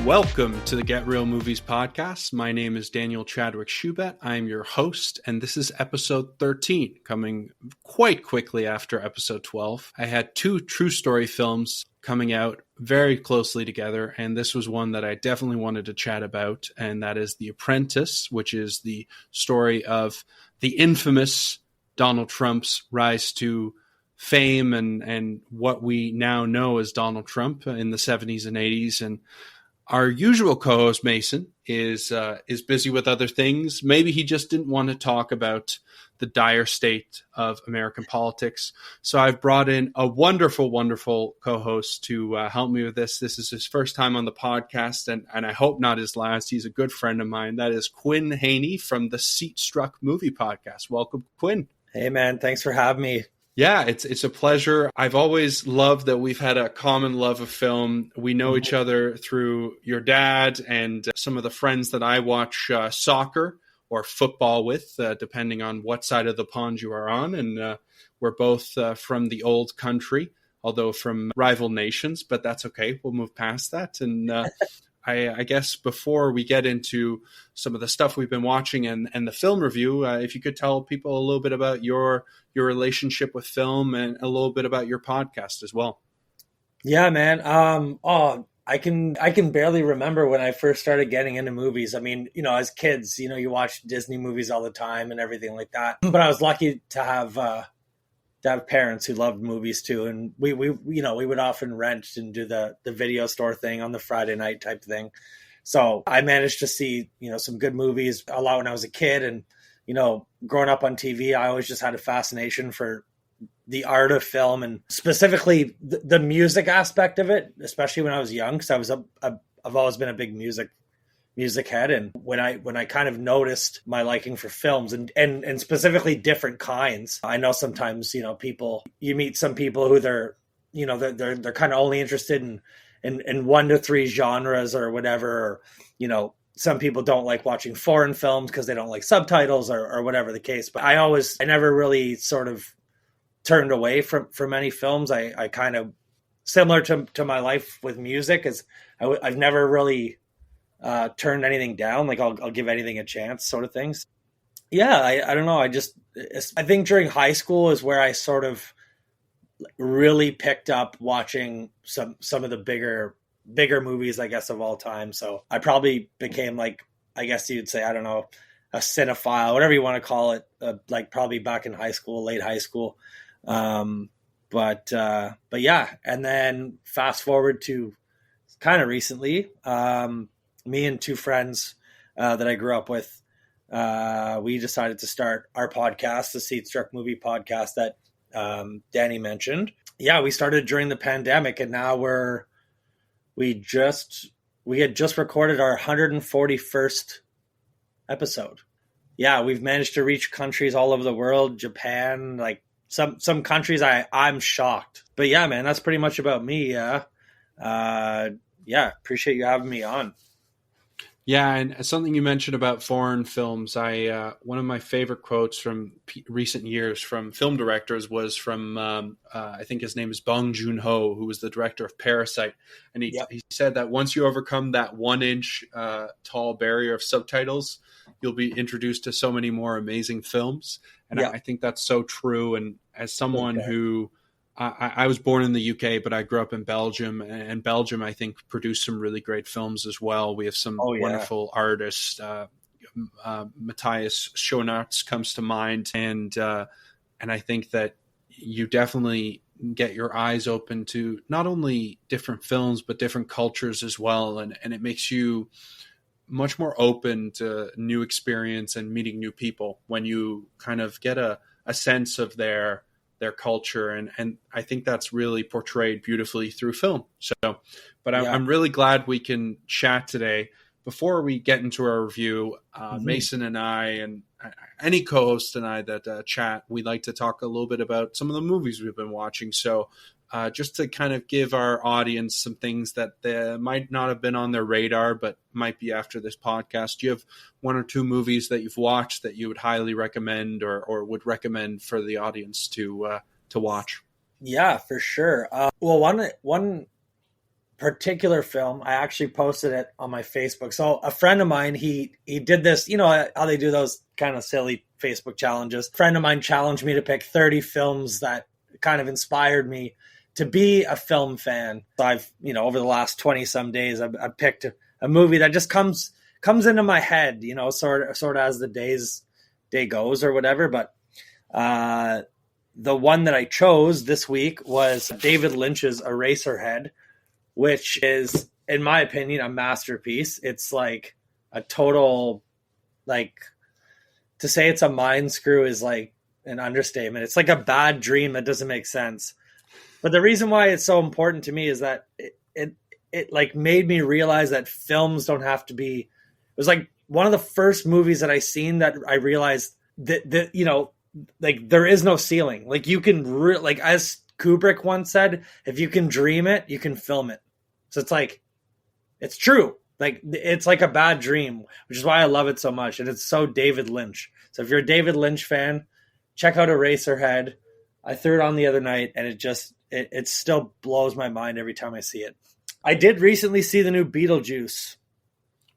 Welcome to the Get Real Movies podcast. My name is Daniel Chadwick Schubert. I'm your host, and this is episode 13, coming quite quickly after episode 12. I had two true story films coming out very closely together, and this was one that I definitely wanted to chat about, and that is The Apprentice, which is the story of the infamous Donald Trump's rise to fame and what we now know as Donald Trump in the 70s and 80s. And our usual co-host, Mason, is busy with other things. Maybe he just didn't want to talk about the dire state of American politics. So I've brought in a wonderful, wonderful co-host to help me with this. This is his first time on the podcast, and I hope not his last. He's a good friend of mine. That is Quinn Haney from the Seat Struck Movie Podcast. Welcome, Quinn. Hey, man. Thanks for having me. Yeah, it's a pleasure. I've always loved that we've had a common love of film. We know each other through your dad and some of the friends that I watch soccer or football with, depending on what side of the pond you are on. And we're both from the old country, although from rival nations, but that's okay. We'll move past that. And I guess before we get into some of the stuff we've been watching and the film review, if you could tell people a little bit about your relationship with film and a little bit about your podcast as well. Yeah, man. I can barely remember when I first started getting into movies. I mean, as kids, you watch Disney movies all the time and everything like that. But I was lucky to have parents who loved movies too, and we would often rent and do the video store thing on the Friday night type thing. So I managed to see some good movies a lot when I was a kid, and growing up on TV, I always just had a fascination for the art of film and specifically the music aspect of it, especially when I was young, because I've always been a big music head. And when I kind of noticed my liking for films and specifically different kinds, I know sometimes, you meet some people who they're kind of only interested in 1 to 3 genres or whatever, or, some people don't like watching foreign films because they don't like subtitles or whatever the case. But I never really sort of turned away from any films. I kind of, similar to my life with music, is I've never really turned anything down. Like I'll give anything a chance, sort of things. Yeah, I don't know. I think during high school is where I sort of really picked up watching some of the bigger movies, I guess, of all time. So I probably became, like, I guess you'd say, I don't know, a cinephile, whatever you want to call it, like probably back in high school, late high school. But yeah. And then fast forward to kind of recently, me and 2 friends that I grew up with, we decided to start our podcast, the Seat Struck Movie Podcast that Danny mentioned. Yeah, we started during the pandemic, and now we had just recorded our 141st episode. Yeah, we've managed to reach countries all over the world, Japan, like some countries I'm shocked. But yeah, man, that's pretty much about me. Yeah. Appreciate you having me on. Yeah, and something you mentioned about foreign films, one of my favorite quotes from recent years from film directors was from, I think his name is Bong Joon-ho, who was the director of Parasite. And he said that once you overcome that 1-inch tall barrier of subtitles, you'll be introduced to so many more amazing films. And I think that's so true. And as someone who... I was born in the UK, but I grew up in Belgium, and Belgium, I think, produced some really great films as well. We have some wonderful artists. Matthias Schoenaerts comes to mind. And I think that you definitely get your eyes open to not only different films, but different cultures as well. And it makes you much more open to new experience and meeting new people when you kind of get a sense of their culture. And I think that's really portrayed beautifully through film. But I'm really glad we can chat today. Before we get into our review, Mason and I, and any co-host and I that chat, we like to talk a little bit about some of the movies we've been watching. So just to kind of give our audience some things that might not have been on their radar, but might be after this podcast. Do you have 1 or 2 movies that you've watched that you would highly recommend or would recommend for the audience to watch? Yeah, for sure. Well, one particular film, I actually posted it on my Facebook. So a friend of mine, he did this, you know how they do those kind of silly Facebook challenges. A friend of mine challenged me to pick 30 films that kind of inspired me to be a film fan. So I've, you know, over the last 20 some days, I've picked a movie that just comes into my head, you know, sort of as the day goes or whatever. But the one that I chose this week was David Lynch's Eraserhead, which is, in my opinion, a masterpiece. It's like a total, like, to say it's a mind screw is like an understatement. It's like a bad dream that doesn't make sense. But the reason why it's so important to me is that it like made me realize that films don't have to be. It was like one of the first movies that I seen that I realized that you know, like, there is no ceiling. Like, you can like, as Kubrick once said, if you can dream it, you can film it. So it's like, it's true. Like, it's like a bad dream, which is why I love it so much. And it's so David Lynch. So if you're a David Lynch fan, check out Eraserhead. I threw it on the other night, and it still blows my mind every time I see it. I did recently see the new Beetlejuice.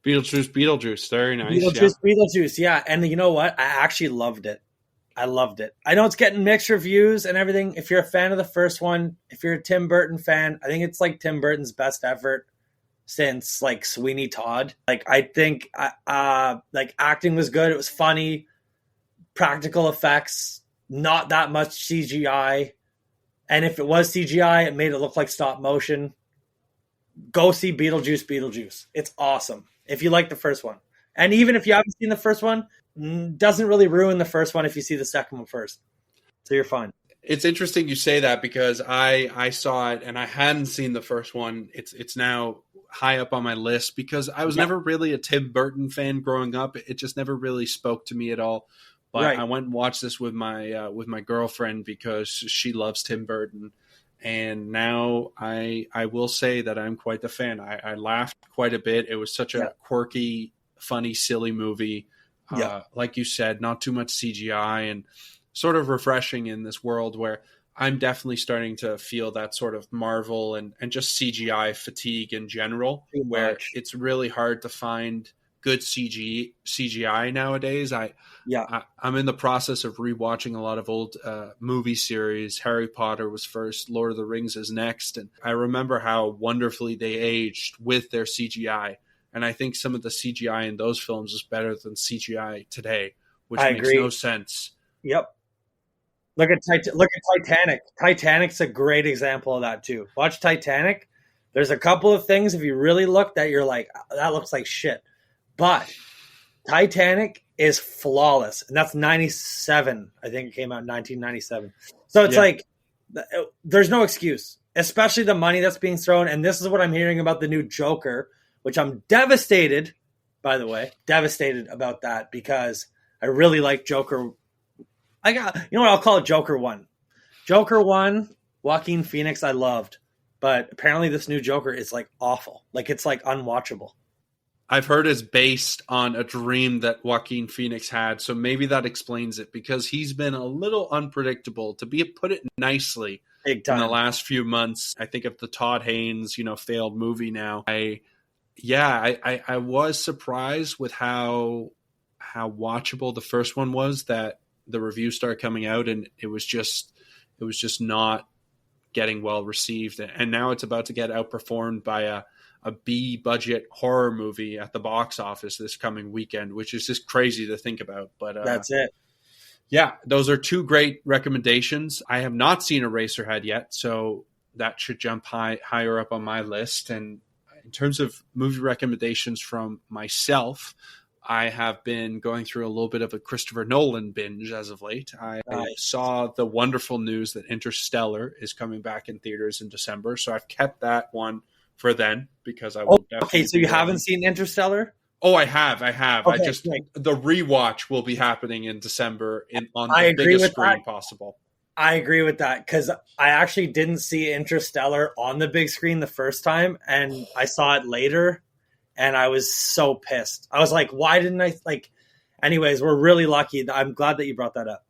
Beetlejuice. Very nice. Beetlejuice. Yeah. And you know what? I actually loved it. I loved it. I know it's getting mixed reviews and everything. If you're a fan of the first one, if you're a Tim Burton fan, I think it's like Tim Burton's best effort since like Sweeney Todd. Like, I think like acting was good. It was funny. Practical effects, not that much CGI. And if it was CGI, it made it look like stop motion. Go see Beetlejuice. It's awesome. If you like the first one. And even if you haven't seen the first one, doesn't really ruin the first one if you see the second one first. So you're fine. It's interesting you say that, because I saw it and I hadn't seen the first one. It's now high up on my list because I was never really a Tim Burton fan growing up. It just never really spoke to me at all. But I went and watched this with my girlfriend because she loves Tim Burton. And now I will say that I'm quite the fan. I laughed quite a bit. It was such a quirky, funny, silly movie. Like you said, not too much CGI, and sort of refreshing in this world where I'm definitely starting to feel that sort of Marvel and just CGI fatigue in general, where it's really hard to find good CGI nowadays. I'm in the process of rewatching a lot of old movie series. Harry Potter was first, Lord of the Rings is next, and I remember how wonderfully they aged with their CGI. And I think some of the CGI in those films is better than CGI today, which makes no sense. Yep. Look at Titanic. Titanic's a great example of that too. Watch Titanic. There's a couple of things, if you really look, that you're like, that looks like shit. But Titanic is flawless. And that's 97. I think it came out in 1997. So it's like, there's no excuse, especially the money that's being thrown. And this is what I'm hearing about the new Joker, which I'm devastated, by the way, about that, because I really like Joker. You know what? I'll call it Joker 1. Joker 1, Joaquin Phoenix, I loved. But apparently this new Joker is like awful. Like, it's like unwatchable. I've heard it's based on a dream that Joaquin Phoenix had. So maybe that explains it, because he's been a little unpredictable, to put it nicely, big time, in the last few months. I think of the Todd Haynes, failed movie now. I was surprised with how watchable the first one was, that the reviews started coming out and it was just not getting well received. And now it's about to get outperformed by a B budget horror movie at the box office this coming weekend, which is just crazy to think about. But that's it. Yeah, those are two great recommendations. I have not seen Eraserhead yet, so that should jump higher up on my list. And in terms of movie recommendations from myself, I have been going through a little bit of a Christopher Nolan binge as of late. I saw the wonderful news that Interstellar is coming back in theaters in December, so I've kept that one for then, because I will definitely. Okay, so you haven't seen Interstellar? Oh, I have. Okay, the rewatch will be happening in December on the biggest screen possible. I agree with that, because I actually didn't see Interstellar on the big screen the first time, and I saw it later, and I was so pissed. I was like, why didn't I? Anyways, we're really lucky. I'm glad that you brought that up.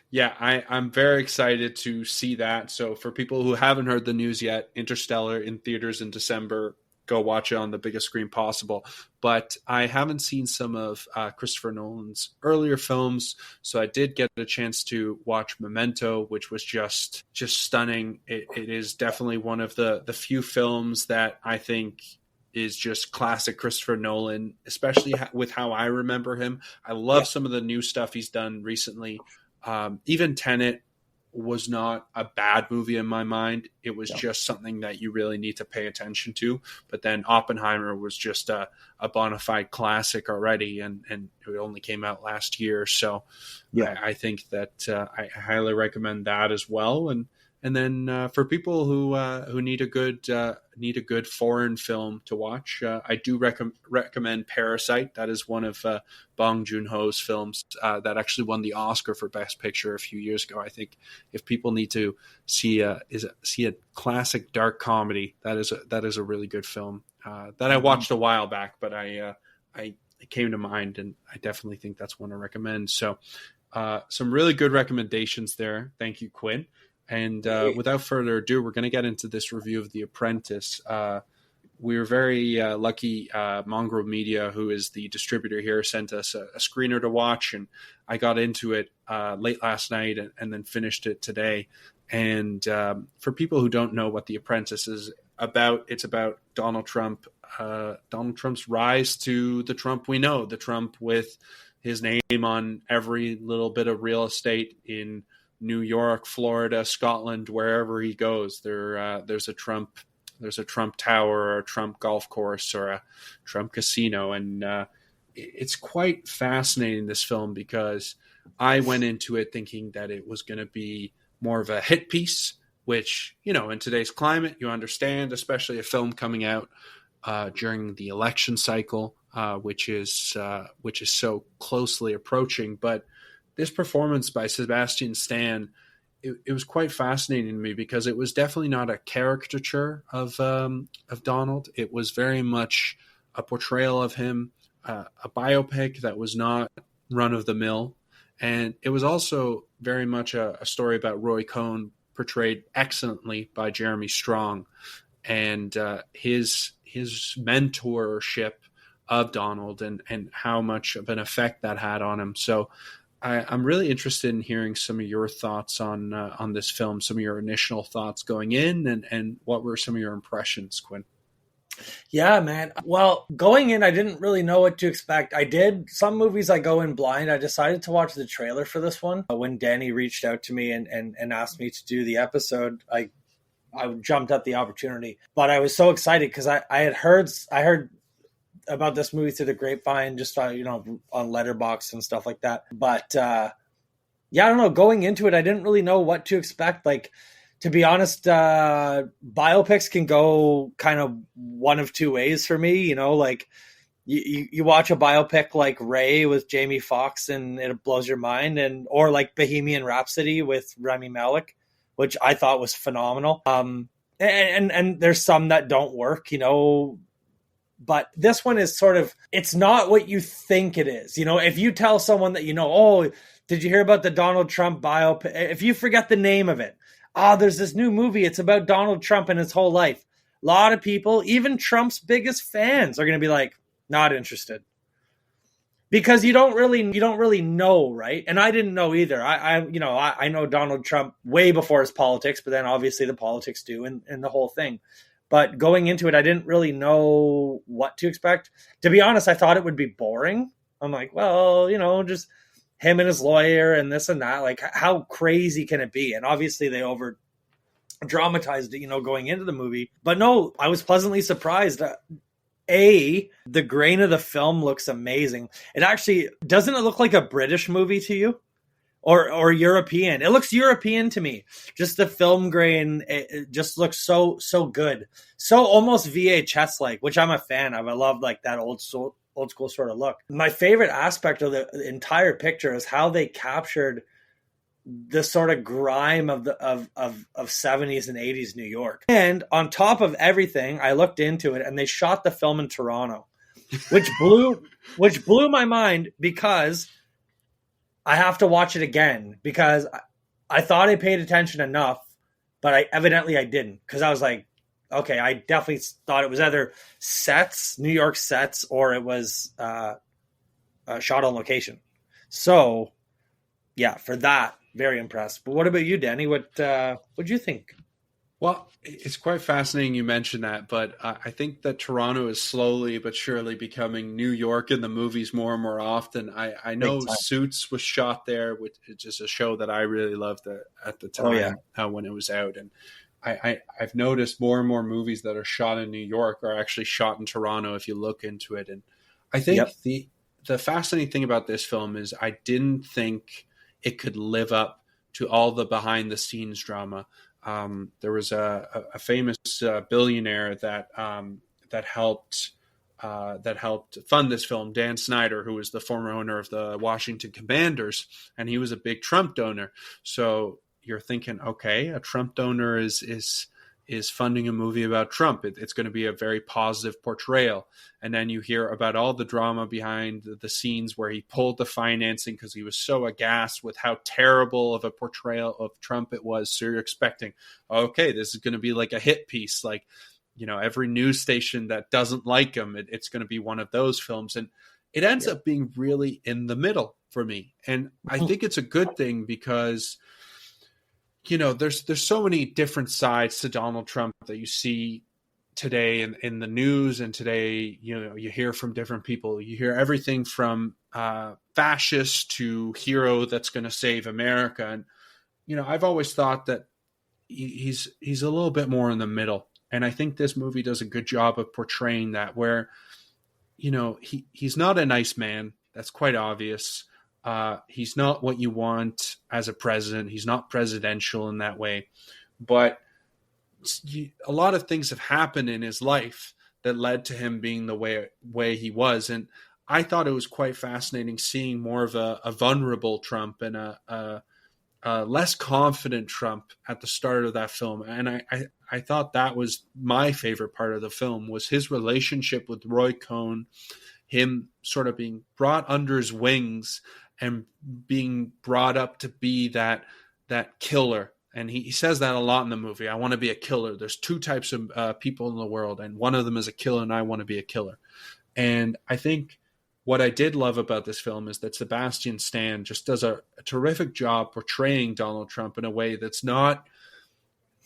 Yeah, I'm very excited to see that. So for people who haven't heard the news yet, Interstellar in theaters in December. Go watch it on the biggest screen possible. But I haven't seen some of Christopher Nolan's earlier films, so I did get a chance to watch Memento, which was just stunning. It is definitely one of the few films that I think is just classic Christopher Nolan, especially with how I remember him. I love some of the new stuff he's done recently. Even Tenet was not a bad movie in my mind. It was just something that you really need to pay attention to. But then Oppenheimer was just a bona fide classic already, and it only came out last year. So I think that I highly recommend that as well. And then for people who need a good foreign film to watch, I do recommend Parasite. That is one of Bong Joon-ho's films that actually won the Oscar for Best Picture a few years ago. I think if people need to see a classic dark comedy, that is a really good film that I watched a while back, but it came to mind, and I definitely think that's one to recommend. So some really good recommendations there. Thank you, Quinn. And without further ado, we're going to get into this review of The Apprentice. We were very lucky. Mongrel Media, who is the distributor here, sent us a screener to watch, and I got into it late last night and then finished it today. And for people who don't know what The Apprentice is about, it's about Donald Trump, Donald Trump's rise to the Trump we know, the Trump with his name on every little bit of real estate in New York, Florida, Scotland, wherever he goes. There's a Trump tower or a Trump golf course or a Trump casino. And it's quite fascinating, this film, because I went into it thinking that it was going to be more of a hit piece, which, in today's climate, you understand, especially a film coming out during the election cycle, which is so closely approaching. But this performance by Sebastian Stan, it was quite fascinating to me because it was definitely not a caricature of Donald. It was very much a portrayal of him, a biopic that was not run of the mill, and it was also very much a story about Roy Cohn, portrayed excellently by Jeremy Strong, and his mentorship of Donald and how much of an effect that had on him. So I'm really interested in hearing some of your thoughts on this film, some of your initial thoughts going in, and what were some of your impressions, Quinn? Yeah, man. Well, going in, I didn't really know what to expect. Some movies I go in blind. I decided to watch the trailer for this one. When Danny reached out to me and asked me to do the episode, I jumped at the opportunity. But I was so excited because I heard about this movie through the grapevine, just on Letterboxd and stuff like that. But I don't know. Going into it, I didn't really know what to expect. Like, to be honest, biopics can go kind of one of two ways for me. Like you watch a biopic like Ray with Jamie Foxx and it blows your mind, or like Bohemian Rhapsody with Rami Malek, which I thought was phenomenal. And there's some that don't work, but this one is it's not what you think it is. If you tell someone that, oh, did you hear about the Donald Trump biopic? If you forget the name of it, there's this new movie. It's about Donald Trump and his whole life. A lot of people, even Trump's biggest fans, are going to be like, not interested. Because you don't really know, right? And I didn't know either. I know Donald Trump way before his politics, but then obviously the politics do and the whole thing. But going into it, I didn't really know what to expect. To be honest, I thought it would be boring. I'm like, well, just him and his lawyer and this and that. Like, how crazy can it be? And obviously they over dramatized it, going into the movie. But no, I was pleasantly surprised. The grain of the film looks amazing. It actually, doesn't it look like a British movie to you? Or European. It looks European to me. Just the film grain, it just looks so good. So almost VHS-like, which I'm a fan of. I love like that old school sort of look. My favorite aspect of the entire picture is how they captured the sort of grime of 70s and 80s New York. And on top of everything, I looked into it and they shot the film in Toronto, which blew my mind because I have to watch it again because I thought I paid attention enough, but I didn't, because I was like, okay, I definitely thought it was either sets, New York sets, or it was shot on location. So yeah, for that, very impressed. But what about you, Danny? What do you think? Well, it's quite fascinating you mentioned that, but I think that Toronto is slowly but surely becoming New York in the movies more and more often. I Big know time. Suits was shot there, which is just a show that I really loved at the Oh yeah. time when it was out. And I've noticed more and more movies that are shot in New York are actually shot in Toronto if you look into it. And I think Yep. the fascinating thing about this film is I didn't think it could live up to all the behind the scenes drama. There was a famous billionaire that helped fund this film, Dan Snyder, who was the former owner of the Washington Commanders, and he was a big Trump donor. So you're thinking, okay, a Trump donor is funding a movie about Trump. It's going to be a very positive portrayal. And then you hear about all the drama behind the scenes where he pulled the financing because he was so aghast with how terrible of a portrayal of Trump it was. So you're expecting, okay, this is going to be like a hit piece. Like, every news station that doesn't like him, it's going to be one of those films. And it ends up being really in the middle for me. And I think it's a good thing because there's so many different sides to Donald Trump that you see today in the news, and today, you hear from different people. You hear everything from fascist to hero that's going to save America. And, I've always thought that he's a little bit more in the middle. And I think this movie does a good job of portraying that, where, he's not a nice man. That's quite obvious. He's not what you want as a president. He's not presidential in that way. But a lot of things have happened in his life that led to him being the way he was. And I thought it was quite fascinating seeing more of a vulnerable Trump and a less confident Trump at the start of that film. And I thought that was my favorite part of the film, was his relationship with Roy Cohn, him sort of being brought under his wings and being brought up to be that killer. And he says that a lot in the movie. I want to be a killer. There's two types of people in the world, and one of them is a killer, and I want to be a killer. And I think what I did love about this film is that Sebastian Stan just does a terrific job portraying Donald Trump in a way that's not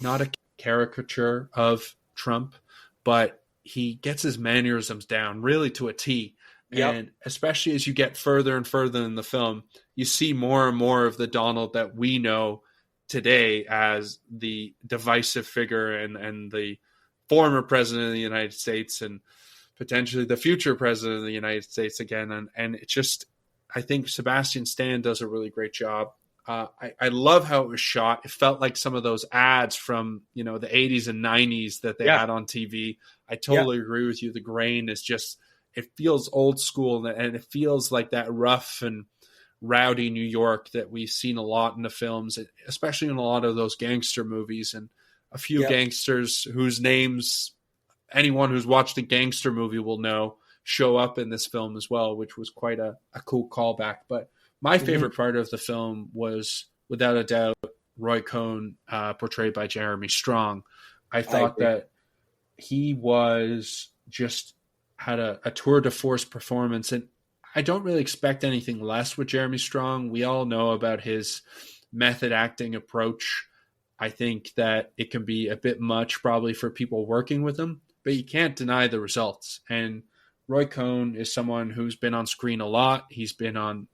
a caricature of Trump, but he gets his mannerisms down really to a T. Yep. And especially as you get further and further in the film, you see more and more of the Donald that we know today as the divisive figure and the former president of the United States and potentially the future president of the United States again. And it's just, I think Sebastian Stan does a really great job. I love how it was shot. It felt like some of those ads from, the 80s and 90s that they had on TV. I totally agree with you. The grain is just, it feels old school, and it feels like that rough and rowdy New York that we've seen a lot in the films, especially in a lot of those gangster movies, and a few gangsters whose names anyone who's watched a gangster movie will know show up in this film as well, which was quite a cool callback. But my favorite part of the film was, without a doubt, Roy Cohn, portrayed by Jeremy Strong. I thought that he was just had a tour de force performance, and I don't really expect anything less with Jeremy Strong. We all know about his method acting approach. I think that it can be a bit much probably for people working with him, but you can't deny the results. And Roy Cohn is someone who's been on screen a lot. He's been on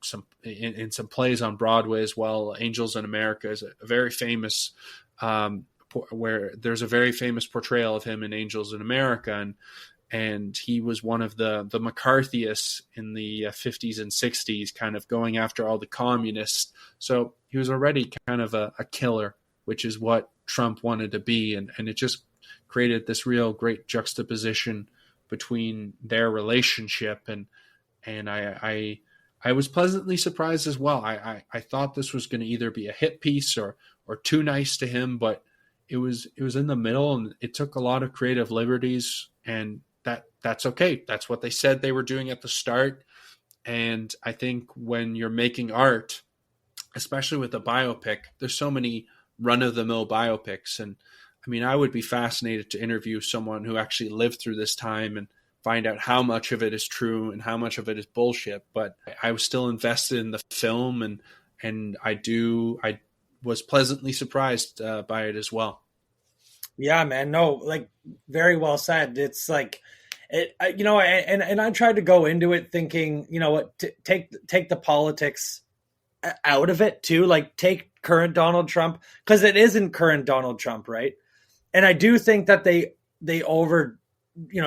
in some plays on Broadway as well. Angels in America is a very famous, where there's a very famous portrayal of him in Angels in America. And he was one of the McCarthyists in the 50s and 60s, kind of going after all the communists. So he was already kind of a killer, which is what Trump wanted to be. And it just created this real great juxtaposition between their relationship. And I was pleasantly surprised as well. I thought this was going to either be a hit piece or too nice to him, but it was in the middle, and it took a lot of creative liberties, and that's okay. That's what they said they were doing at the start. And I think when you're making art, especially with a biopic. There's so many run of the mill biopics. And I mean, I would be fascinated to interview someone who actually lived through this time and find out how much of it is true and how much of it is bullshit. But I was still invested in the film, and I was pleasantly surprised by it as well. Yeah, man. No, like very well said. It's like and I tried to go into it thinking, you know what, take the politics out of it too. Like take current Donald Trump, because it isn't current Donald Trump, right? And I do think that they over,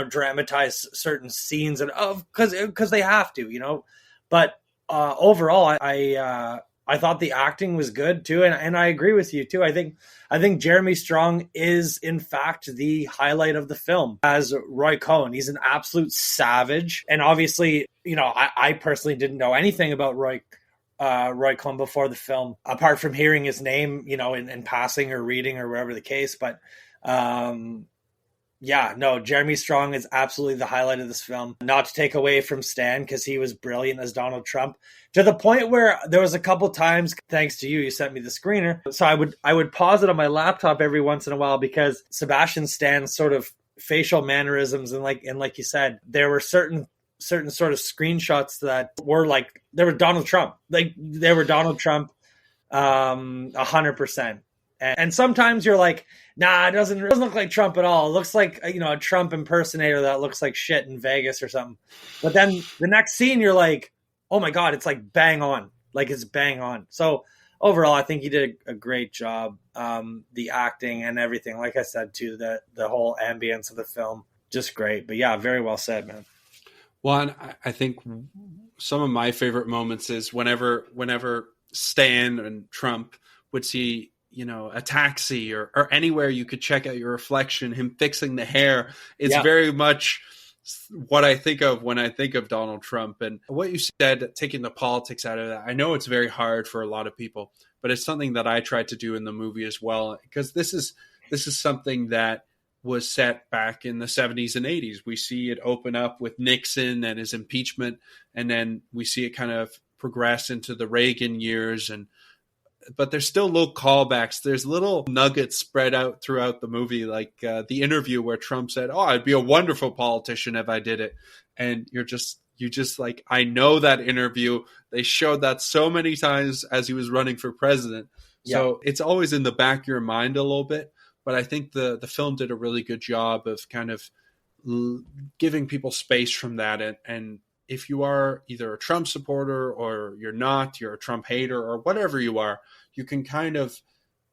dramatize certain scenes and because they have to, But overall, I thought the acting was good too, and I agree with you too. I think Jeremy Strong is in fact the highlight of the film as Roy Cohn. He's an absolute savage, and obviously, I personally didn't know anything about Roy Cohn before the film, apart from hearing his name, in passing or reading or wherever the case. But yeah, no, Jeremy Strong is absolutely the highlight of this film. Not to take away from Stan, because he was brilliant as Donald Trump, to the point where there was a couple times, thanks to you sent me the screener. So I would pause it on my laptop every once in a while, because Sebastian Stan's sort of facial mannerisms and like you said, there were certain sort of screenshots that were like, they were Donald Trump. Like they were Donald Trump 100%. And sometimes you're like, nah, it doesn't look like Trump at all. It looks like, a Trump impersonator that looks like shit in Vegas or something. But then the next scene, you're like, oh my God, it's like bang on. Like it's bang on. So overall, I think he did a great job. The acting and everything, like I said, too, the whole ambience of the film, just great. But yeah, very well said, man. Well, and I think some of my favorite moments is whenever Stan and Trump would see, a taxi or anywhere you could check out your reflection, him fixing the hair. It's very much what I think of when I think of Donald Trump. And what you said, taking the politics out of that, I know it's very hard for a lot of people, but it's something that I tried to do in the movie as well, because this is something that was set back in the 70s and 80s. We see it open up with Nixon and his impeachment, and then we see it kind of progress into the Reagan years, but there's still little callbacks. There's little nuggets spread out throughout the movie, like the interview where Trump said, "Oh, I'd be a wonderful politician if I did it." And you just like, I know that interview. They showed that so many times as he was running for president. Yeah. So it's always in the back of your mind a little bit. But I think the film did a really good job of kind of giving people space from that. And if you are either a Trump supporter or you're not, you're a Trump hater or whatever you are, you can kind of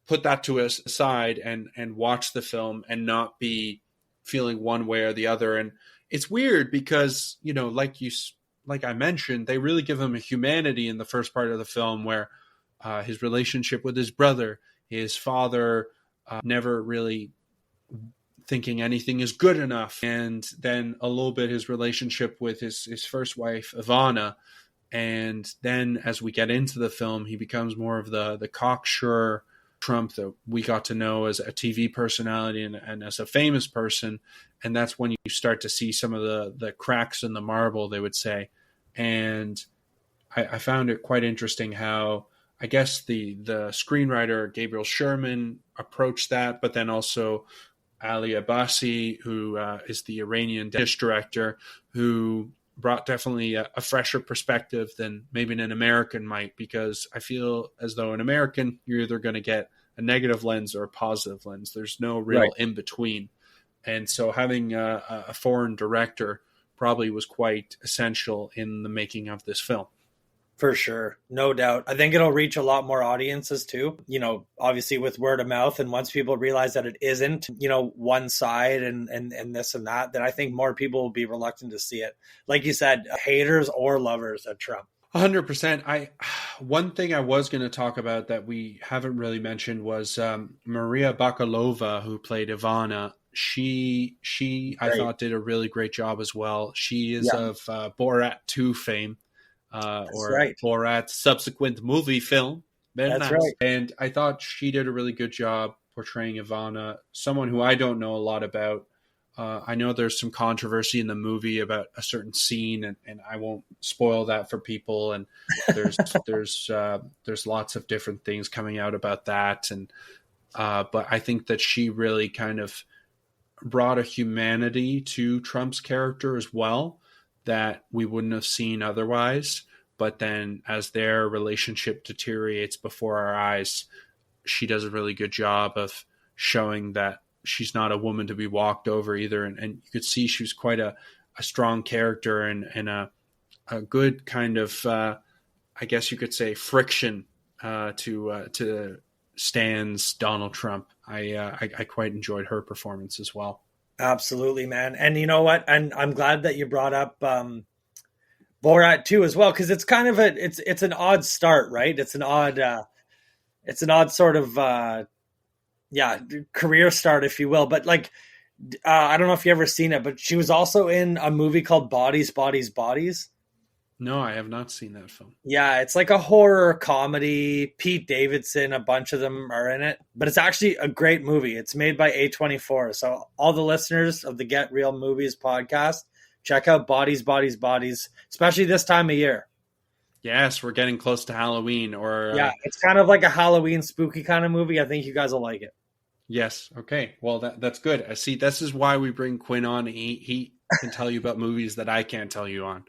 put that to a side and watch the film and not be feeling one way or the other. And it's weird because, like I mentioned, they really give him a humanity in the first part of the film, where his relationship with his brother, his father, never really thinking anything is good enough. And then a little bit his relationship with his first wife, Ivana. And then as we get into the film, he becomes more of the cocksure Trump that we got to know as a TV personality and as a famous person. And that's when you start to see some of the cracks in the marble, they would say. And I found it quite interesting how, I guess, the screenwriter Gabriel Sherman approached that, but then also Ali Abbasi, who is the Iranian dish director, who brought definitely a fresher perspective than maybe an American might, because I feel as though an American, you're either going to get a negative lens or a positive lens. There's no real in between. And so having a foreign director probably was quite essential in the making of this film. For sure. No doubt. I think it'll reach a lot more audiences too, obviously with word of mouth. And once people realize that it isn't, one side and this and that, then I think more people will be reluctant to see it. Like you said, haters or lovers of Trump. 100%. One thing I was going to talk about that we haven't really mentioned was Maria Bakalova, who played Ivana. She I thought did a really great job as well. She is of Borat 2 fame. Borat's subsequent movie film. That's right. And I thought she did a really good job portraying Ivana, someone who I don't know a lot about. I know there's some controversy in the movie about a certain scene, and I won't spoil that for people. And there's there's lots of different things coming out about that. And but I think that she really kind of brought a humanity to Trump's character as well that we wouldn't have seen otherwise. But then as their relationship deteriorates before our eyes, she does a really good job of showing that she's not a woman to be walked over either. And you could see she was quite a strong character and a good kind of, I guess you could say, friction to Stan's Donald Trump. I quite enjoyed her performance as well. Absolutely, man. And you know what? And I'm glad that you brought up Borat too as well, because it's kind of it's an odd start, right? It's an odd sort of career start, if you will. But like, I don't know if you ever seen it, but she was also in a movie called Bodies, Bodies, Bodies. No, I have not seen that film. Yeah, it's like a horror comedy. Pete Davidson, a bunch of them are in it, but it's actually a great movie. It's made by A24. So all the listeners of the Get Real Movies podcast, check out Bodies, Bodies, Bodies, especially this time of year. Yes, we're getting close to Halloween. It's kind of like a Halloween spooky kind of movie. I think you guys will like it. Yes. Okay. Well, that's good. I see. This is why we bring Quinn on. He can tell you about movies that I can't tell you on.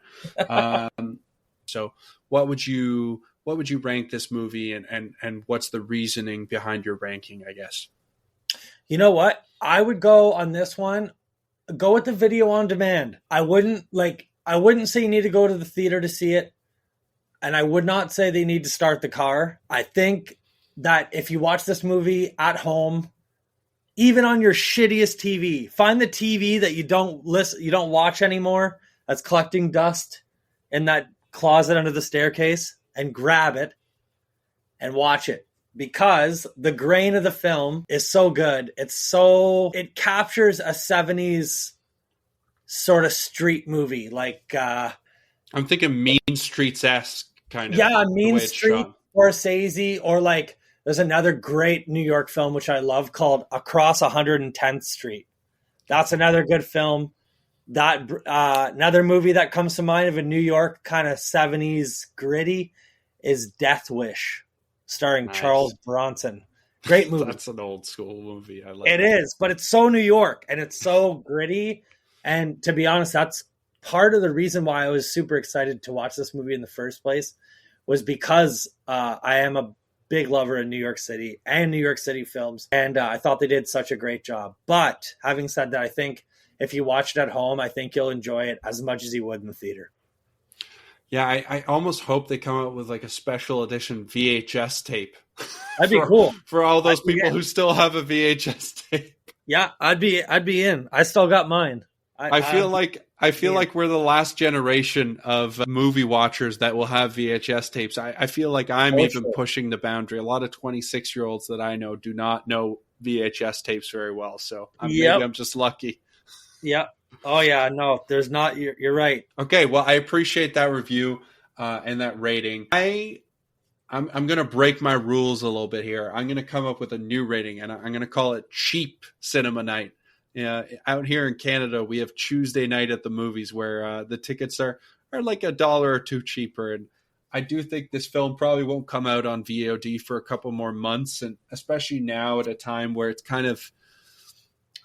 So what would you rank this movie, and what's the reasoning behind your ranking, I guess? You know what? I would go on this one. Go with the video on demand. I wouldn't say you need to go to the theater to see it. And I would not say they need to start the car. I think that if you watch this movie at home, even on your shittiest TV, find the TV that you don't watch anymore, that's collecting dust in that closet under the staircase, and grab it and watch it. Because the grain of the film is so good. It captures a 70s sort of street movie. Like, I'm thinking Mean Streets-esque kind of. Yeah, Mean Street, Scorsese, or like there's another great New York film which I love called Across 110th Street. That's another good film. That another movie that comes to mind of a New York kind of 70s gritty is Death Wish, starring Charles Bronson. Great movie. That's an old school movie. I like it. It is, but it's so New York and it's so gritty. And to be honest, that's part of the reason why I was super excited to watch this movie in the first place, was because I am a big lover of New York City and New York City films. And I thought they did such a great job. But having said that, I think if you watch it at home, I think you'll enjoy it as much as you would in the theater. Yeah, I almost hope they come out with like a special edition VHS tape. That'd be cool. For all those people who still have a VHS tape. Yeah, I'd be in. I still got mine. I feel like we're the last generation of movie watchers that will have VHS tapes. I feel like I'm pushing the boundary. A lot of 26-year-olds that I know do not know VHS tapes very well. So maybe I'm just lucky. Yeah. Oh yeah. No, there's not. You're right. Okay. Well, I appreciate that review and that rating. I'm going to break my rules a little bit here. I'm going to come up with a new rating, and I'm going to call it Cheap Cinema Night. Out here in Canada, we have Tuesday night at the movies where the tickets are like $1 or $2 cheaper. And I do think this film probably won't come out on VOD for a couple more months. And especially now at a time where it's kind of,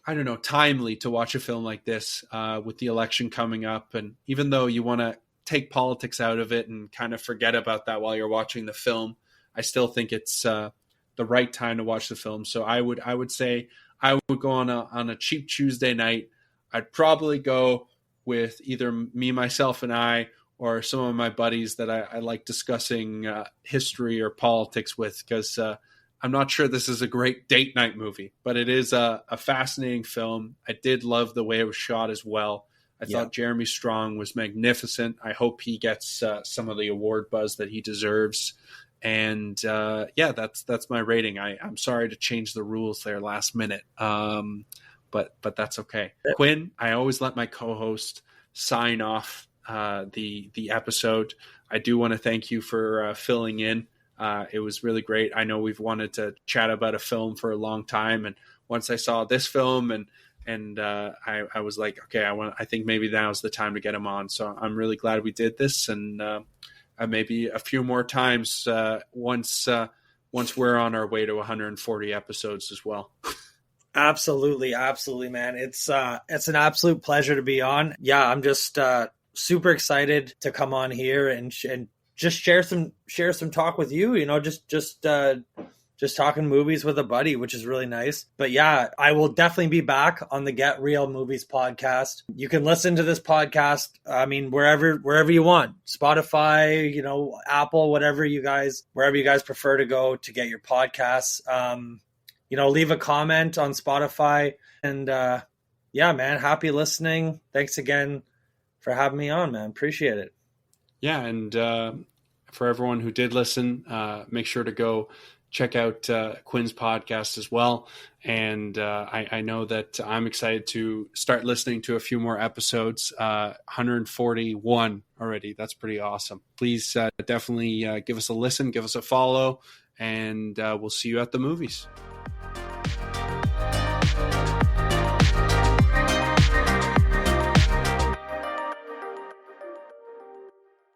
I don't know, timely to watch a film like this with the election coming up. And even though you want to take politics out of it and kind of forget about that while you're watching the film, I still think it's the right time to watch the film. So I would say I would go on a cheap Tuesday night. I'd probably go with either me, myself, and I, or some of my buddies that I like discussing history or politics with, because I'm not sure this is a great date night movie, but it is a fascinating film. I did love the way it was shot as well. I thought Jeremy Strong was magnificent. I hope he gets some of the award buzz that he deserves. And that's my rating. I'm sorry to change the rules there last minute, but that's okay. Quinn, I always let my co-host sign off the episode. I do want to thank you for filling in. It was really great. I know we've wanted to chat about a film for a long time, and once I saw this film and And I was like, okay, I think maybe now's the time to get him on. So I'm really glad we did this, and maybe a few more times once we're on our way to 140 episodes as well. Absolutely, absolutely, man. It's an absolute pleasure to be on. Yeah, I'm just super excited to come on here and just share some talk with you. You know, just talking movies with a buddy, which is really nice. But yeah, I will definitely be back on the Get Real Movies podcast. You can listen to this podcast, I mean, wherever you want. Spotify, you know, Apple, wherever you guys prefer to go to get your podcasts. You know, leave a comment on Spotify. And yeah, man, happy listening. Thanks again for having me on, man. Appreciate it. Yeah, and for everyone who did listen, make sure to go check out Quinn's podcast as well. And I know that I'm excited to start listening to a few more episodes. 141 already. That's pretty awesome. Please definitely give us a listen, give us a follow, and we'll see you at the movies.